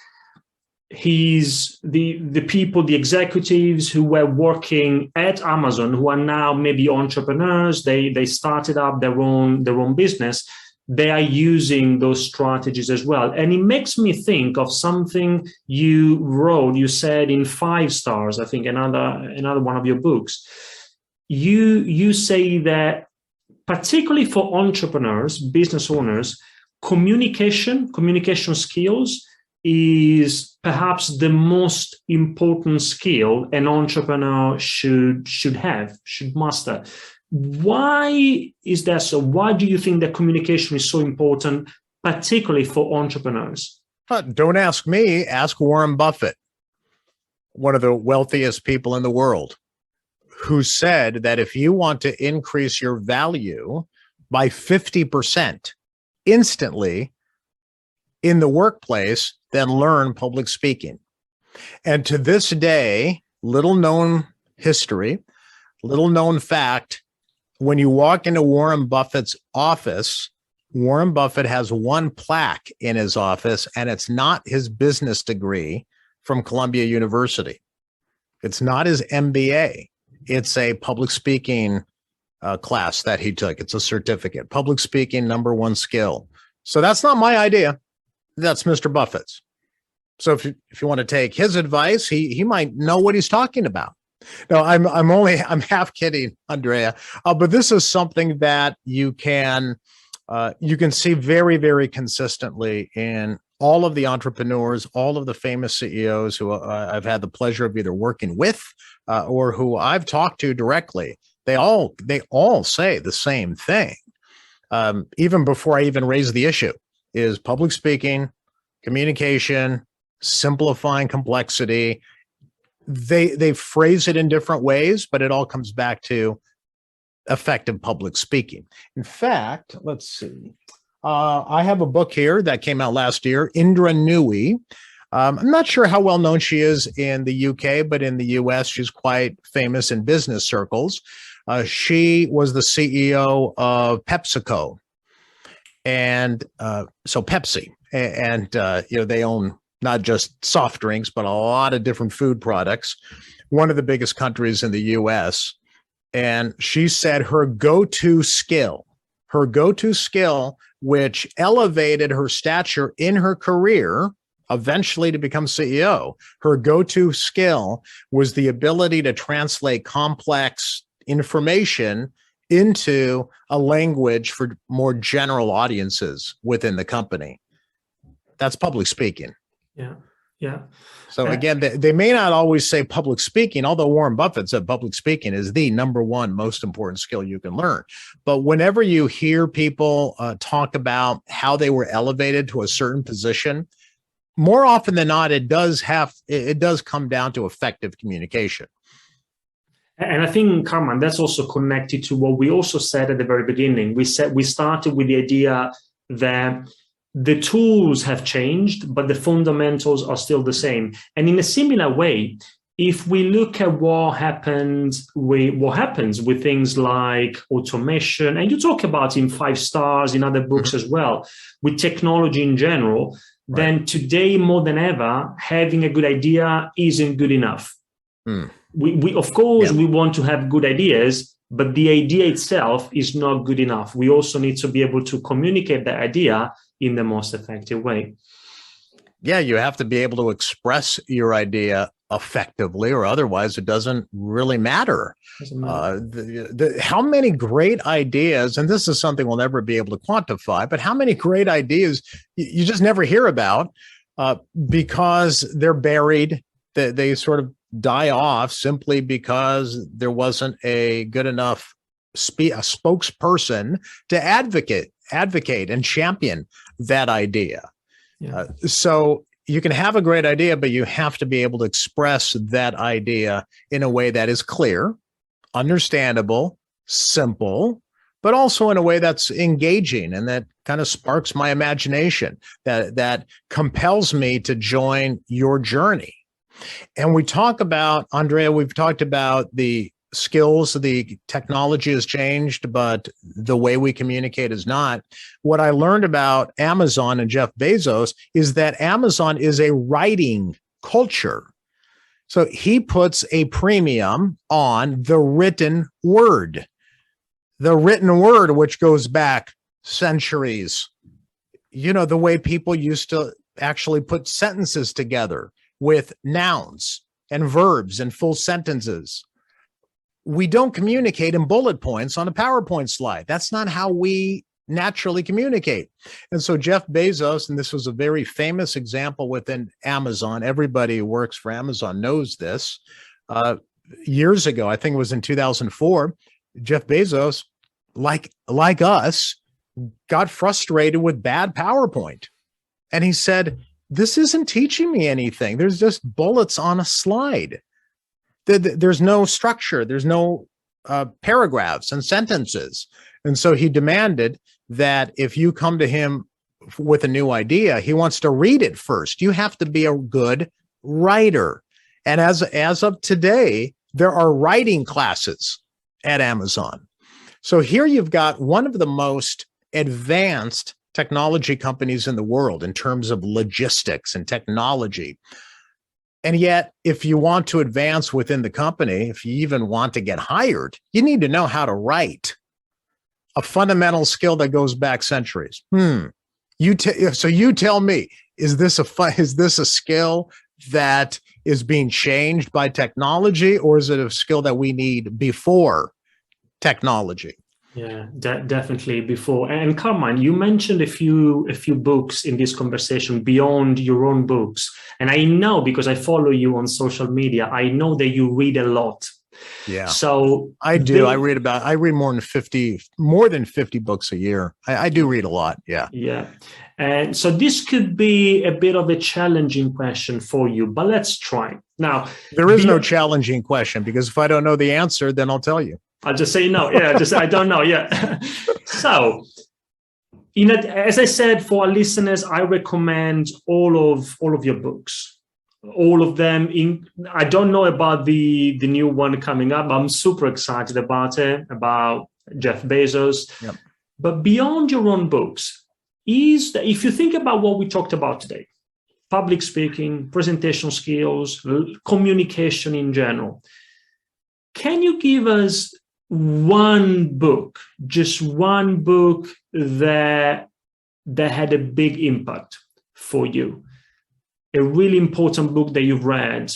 He's the people, the executives who were working at Amazon, who are now maybe entrepreneurs. They started up their own business. They are using those strategies as well. And it makes me think of something you wrote. You said in 5 stars, I think, another one of your books. You say that particularly for entrepreneurs, business owners, communication skills is perhaps the most important skill an entrepreneur should master. Why is that so? Why do you think that communication is so important, particularly for entrepreneurs? Don't ask me, ask Warren Buffett, one of the wealthiest people in the world, who said that if you want to increase your value, by 50% instantly in the workplace than learn public speaking. And to this day, little known history, little known fact, when you walk into Warren Buffett's office, Warren Buffett has one plaque in his office, and it's not his business degree from Columbia University. It's not his MBA. It's a public speaking class that he took. It's a certificate. Public speaking, #1 skill. So that's not my idea. That's Mr. Buffett's. So if you want to take his advice, he might know what he's talking about. No, I'm half kidding, Andrea. But this is something that you can see very, very consistently in all of the entrepreneurs, all of the famous CEOs who I've had the pleasure of either working with or who I've talked to directly. They all say the same thing. Even before I even raise the issue, is public speaking, communication, simplifying complexity. They phrase it in different ways, but it all comes back to effective public speaking. In fact, let's see. I have a book here that came out last year, Indra Nooyi. I'm not sure how well known she is in the UK, but in the US, she's quite famous in business circles. She was the CEO of PepsiCo, and so Pepsi, and they own not just soft drinks, but a lot of different food products. One of the biggest countries in the US. And she said her go-to skill, which elevated her stature in her career, eventually to become CEO, her go-to skill was the ability to translate complex information into a language for more general audiences within the company. That's public speaking. Yeah. So again, they may not always say public speaking, although Warren Buffett said public speaking is the #1 most important skill you can learn. But whenever you hear people talk about how they were elevated to a certain position, more often than not, it does come down to effective communication. And I think, Carmine, that's also connected to what we also said at the very beginning. We started with the idea that the tools have changed, but the fundamentals are still the same. And in a similar way, if we look at what happens with things like automation, and you talk about in 5 Stars, in other books as well, with technology in general, then today more than ever, having a good idea isn't good enough. We of course, we want to have good ideas, but the idea itself is not good enough. We also need to be able to communicate the idea in the most effective way. Yeah, you have to be able to express your idea effectively, or otherwise it doesn't really matter. How many great ideas, and this is something we'll never be able to quantify, but how many great ideas you just never hear about because they're buried, they sort of die off simply because there wasn't a good enough a spokesperson to advocate and champion that idea. So you can have a great idea, but you have to be able to express that idea in a way that is clear, understandable, simple, but also in a way that's engaging and that kind of sparks my imagination, that compels me to join your journey. And we talk about, Andrea, we've talked about the skills, the technology has changed, but the way we communicate is not. What I learned about Amazon and Jeff Bezos is that Amazon is a writing culture. So he puts a premium on the written word, which goes back centuries. The way people used to actually put sentences together with nouns and verbs and full sentences. We don't communicate in bullet points on a PowerPoint slide. That's not how we naturally communicate. And so Jeff Bezos, and this was a very famous example within Amazon, everybody who works for Amazon knows this, years ago, I think it was in 2004, Jeff Bezos, like us, got frustrated with bad PowerPoint. And he said, this isn't teaching me anything. There's just bullets on a slide. There's no structure. There's no paragraphs and sentences. And so he demanded that if you come to him with a new idea, he wants to read it first. You have to be a good writer. And as of today, there are writing classes at Amazon. So here you've got one of the most advanced technology companies in the world in terms of logistics and technology. And yet, if you want to advance within the company, if you even want to get hired, you need to know how to write, a fundamental skill that goes back centuries. So you tell me, is this a skill that is being changed by technology, or is it a skill that we need before technology? Yeah, definitely before. And Carmine, you mentioned a few books in this conversation beyond your own books. And I know, because I follow you on social media, I know that you read a lot. Yeah. So I do. I read more than 50 books a year. I do read a lot. Yeah. Yeah. And so this could be a bit of a challenging question for you, but let's try. Now, there is no challenging question, because if I don't know the answer, then I'll tell you. I'll just say no. Yeah, I don't know. Yeah. So, as I said, for our listeners, I recommend all of your books, all of them. I don't know about the new one coming up. I'm super excited about it, about Jeff Bezos. Yep. But beyond your own books, if you think about what we talked about today, public speaking, presentation skills, communication in general, can you give us just one book that had a big impact for you? A really important book that you've read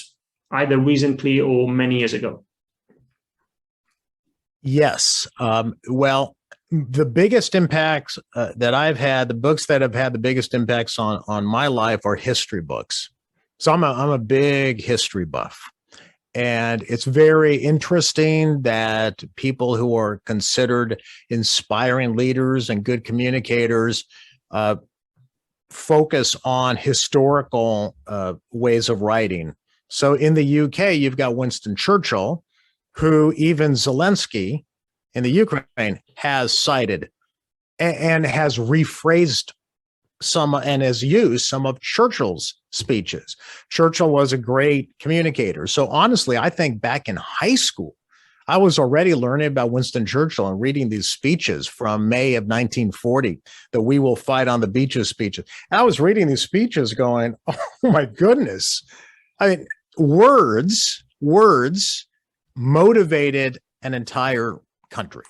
either recently or many years ago? Yes. Well, the biggest impacts that I've had, the books that have had the biggest impacts on my life are history books. So I'm a big history buff. And it's very interesting that people who are considered inspiring leaders and good communicators focus on historical ways of writing. So in the UK, you've got Winston Churchill, who even Zelensky in the Ukraine has cited and has rephrased some and has used some of Churchill's speeches. Churchill was a great communicator. So honestly, I think back in high school, I was already learning about Winston Churchill and reading these speeches from May of 1940, the "We Will Fight on the Beaches" speeches. And I was reading these speeches going, oh my goodness. I mean, words motivated an entire country.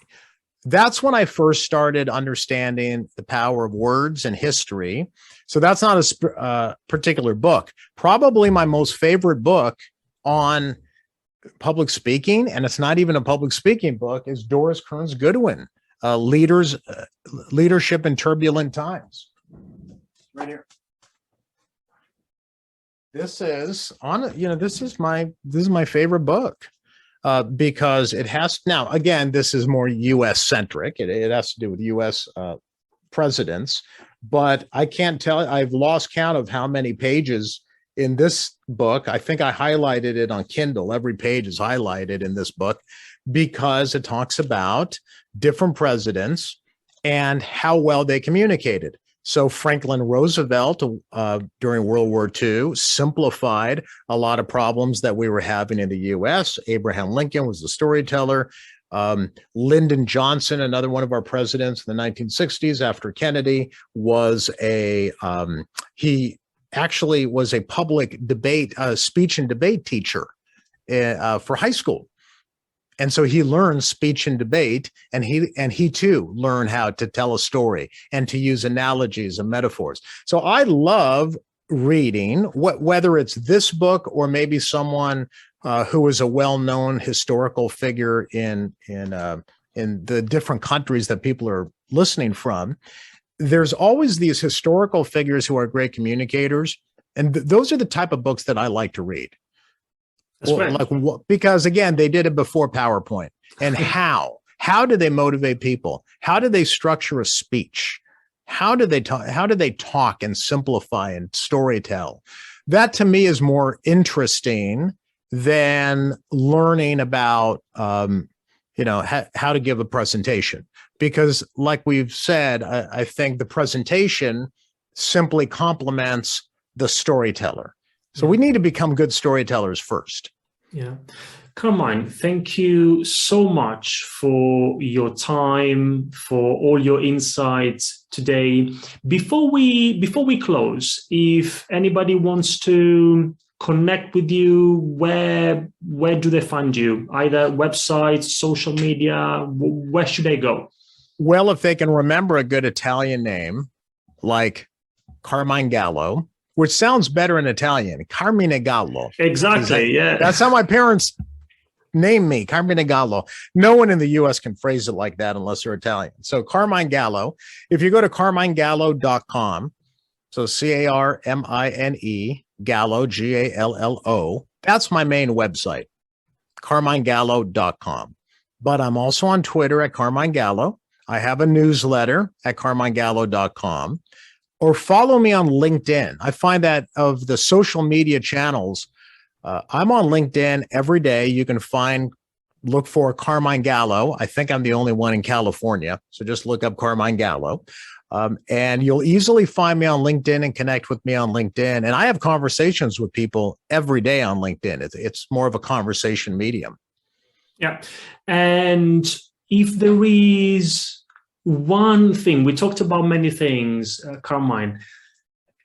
That's when I first started understanding the power of words and history. So that's not a particular book. Probably my most favorite book on public speaking, and it's not even a public speaking book, is Doris Kearns Goodwin, Leadership in Turbulent Times. Right here. This is my favorite book. Because it has, now again, this is more US centric. It has to do with US presidents, but I can't tell, I've lost count of how many pages in this book. I think I highlighted it on Kindle. Every page is highlighted in this book because it talks about different presidents and how well they communicated. So Franklin Roosevelt, during World War II, simplified a lot of problems that we were having in the U.S. Abraham Lincoln was the storyteller. Lyndon Johnson, another one of our presidents in the 1960s after Kennedy, he actually was a public debate, speech and debate teacher for high school. And so he learned speech and debate, and he too learned how to tell a story and to use analogies and metaphors. So I love reading, whether it's this book or maybe someone who is a well-known historical figure in the different countries that people are listening from. There's always these historical figures who are great communicators, and those are the type of books that I like to read. Because again, they did it before PowerPoint. And how do they motivate people? How do they structure a speech? How do they talk and simplify and storytell? That to me is more interesting than learning about how to give a presentation. Because like we've said, I think the presentation simply complements the storyteller. So we need to become good storytellers first. Yeah. Carmine, thank you so much for your time, for all your insights today. Before we close, if anybody wants to connect with you, where do they find you? Either websites, social media, where should they go? Well, if they can remember a good Italian name like Carmine Gallo, which sounds better in Italian, Carmine Gallo. Exactly, yeah. That's how my parents named me, Carmine Gallo. No one in the U.S. can phrase it like that unless they're Italian. So Carmine Gallo, if you go to carminegallo.com, so CARMINE, Gallo, GALLO, that's my main website, carminegallo.com. But I'm also on Twitter at Carmine Gallo. I have a newsletter at carminegallo.com, or follow me on LinkedIn. I find that of the social media channels, I'm on LinkedIn every day. You can look for Carmine Gallo. I think I'm the only one in California. So just look up Carmine Gallo. And you'll easily find me on LinkedIn and connect with me on LinkedIn. And I have conversations with people every day on LinkedIn. It's more of a conversation medium. Yeah. And if there is one thing, we talked about many things, Carmine,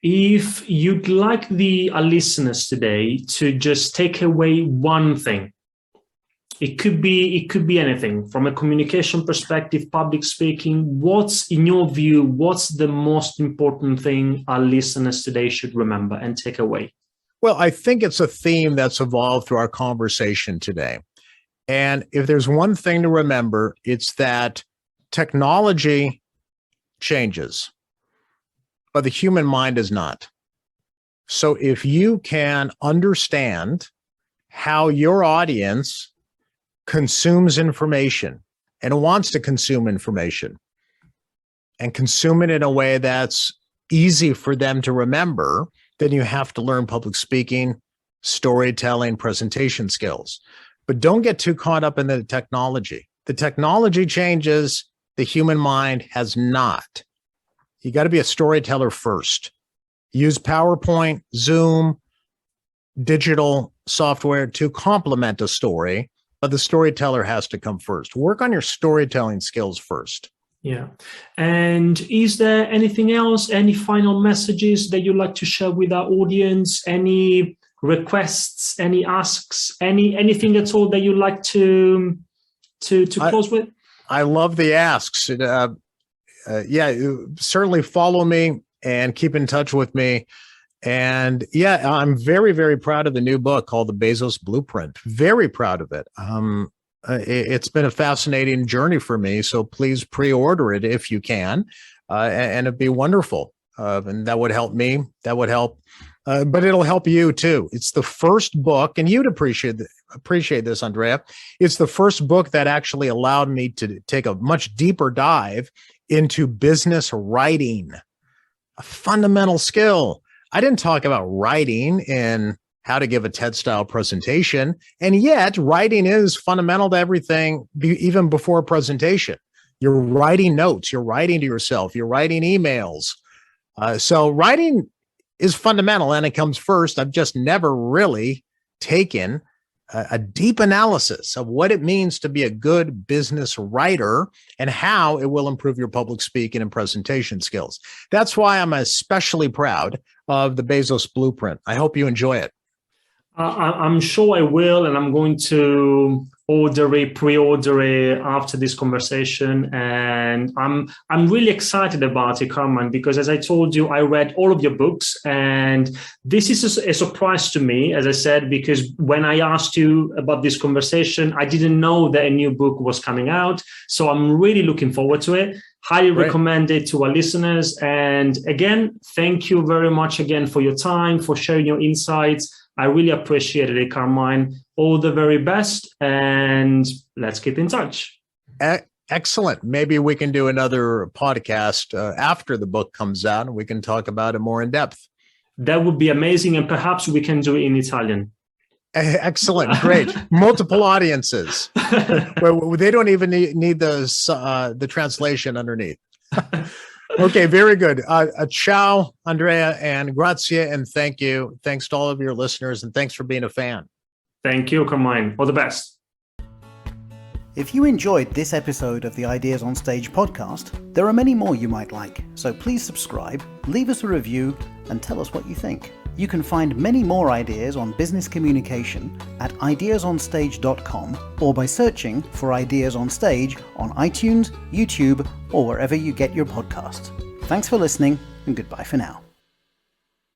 if you'd like our listeners today to just take away one thing, it could be anything from a communication perspective, public speaking. What's, in your view, what's the most important thing our listeners today should remember and take away? Well, I think it's a theme that's evolved through our conversation today. And if there's one thing to remember, it's that technology changes, but the human mind is not. So if you can understand how your audience consumes information and wants to consume information and consume it in a way that's easy for them to remember, then you have to learn public speaking, storytelling, presentation skills. But don't get too caught up in the technology. The technology changes, the human mind has not. You got to be a storyteller first. Use PowerPoint, Zoom, digital software to complement a story, but the storyteller has to come first. Work on your storytelling skills first. Yeah. And is there anything else, any final messages that you'd like to share with our audience? Any requests, any asks, anything at all that you'd like to close with? I love the asks. Certainly follow me and keep in touch with me. And yeah, I'm very, very proud of the new book called The Bezos Blueprint. Very proud of it. It's been a fascinating journey for me. So please pre-order it if you can. And it'd be wonderful. And that would help me. That would help. But it'll help you too. It's the first book, and you'd appreciate this, Andrea. It's the first book that actually allowed me to take a much deeper dive into business writing, a fundamental skill. I didn't talk about writing in how to give a TED-style presentation, and yet writing is fundamental to everything, even before a presentation. You're writing notes, you're writing to yourself, you're writing emails. So writing is fundamental, and it comes first. I've just never really taken a deep analysis of what it means to be a good business writer and how it will improve your public speaking and presentation skills. That's why I'm especially proud of the Bezos Blueprint. I hope you enjoy it. I'm sure I will, and I'm going to pre-order it after this conversation. And I'm really excited about it, Carmine, because as I told you, I read all of your books, and this is a surprise to me, as I said, because when I asked you about this conversation, I didn't know that a new book was coming out. So I'm really looking forward to it. Highly recommend it to our listeners. And again, thank you very much again for your time, for sharing your insights. I really appreciated it, Carmine. All the very best, and let's keep in touch. Excellent. Maybe we can do another podcast after the book comes out, and we can talk about it more in depth. That would be amazing, and perhaps we can do it in Italian. Excellent. Great. Multiple audiences. They don't even need the translation underneath. Okay, very good. Ciao, Andrea, and grazie, and thank you. Thanks to all of your listeners, and thanks for being a fan. Thank you, Carmine. All the best. If you enjoyed this episode of the Ideas on Stage podcast, there are many more you might like, so please subscribe, leave us a review, and tell us what you think. You can find many more ideas on business communication at ideasonstage.com or by searching for Ideas on Stage on iTunes, YouTube, or wherever you get your podcasts. Thanks for listening, and goodbye for now.